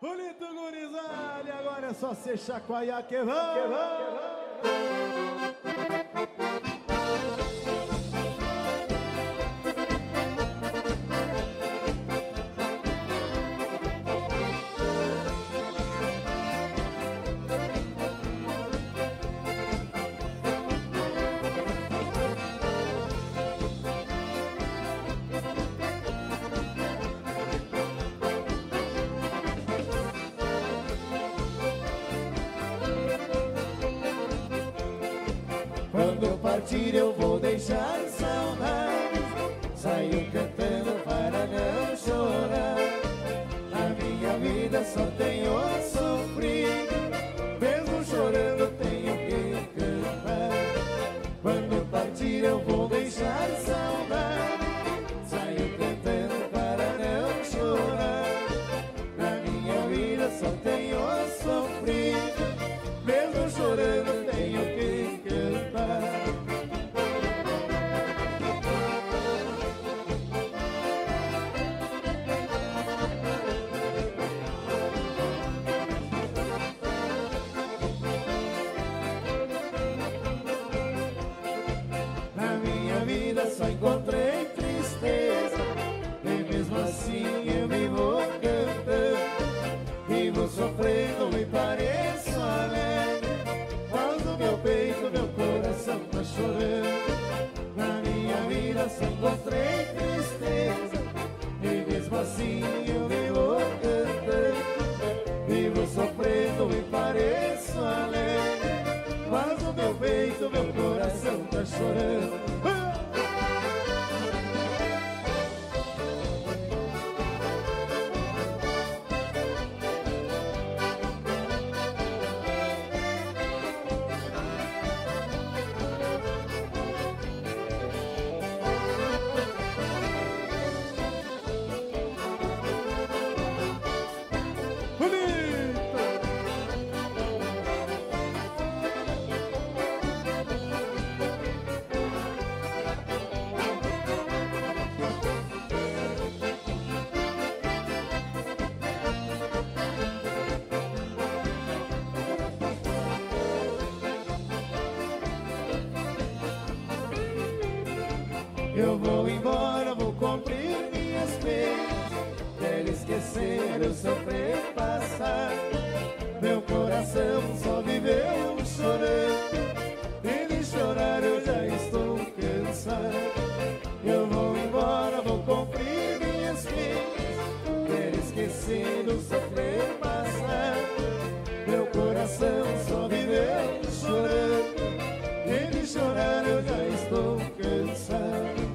Bonito, gurizada, e agora é só se chacoalhar que vamos. Quando eu partir eu vou deixar saudades, saio cantando para não chorar. A minha vida só tenho sofrido, mesmo chorando tenho que cantar. Quando eu partir eu vou deixar saudades, saio cantando para não chorar. A minha vida só tenho sofrido, mesmo chorando tenho que cantar. Na minha vida só encontrei tristeza, e mesmo assim eu me vou cantando. Vivo sofrendo, me pareço alegre, mas no meu peito, meu coração tá chorando. Na minha vida só encontrei tristeza, e mesmo assim eu me vou cantando. Vivo sofrendo, me pareço alegre, mas no meu peito, meu coração tá chorando. Eu vou embora, vou cumprir minhas penas, quero esquecer o sofrer passar. Meu coração só viveu chorando, e de chorar eu já estou cansado. Eu vou embora, vou cumprir minhas penas, quero esquecer o sofrer passar. Meu coração só viveu chorando, e de chorar eu já estou cansado.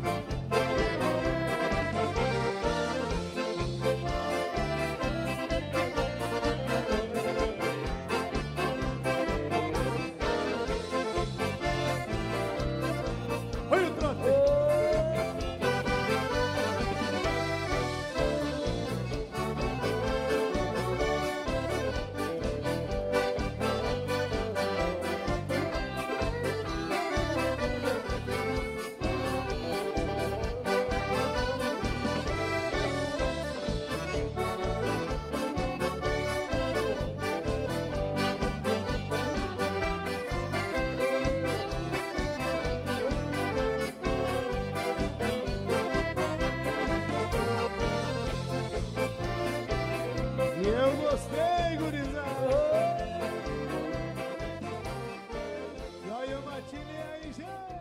Eu gostei, gurizada! E aí, o Matinho aí, gente!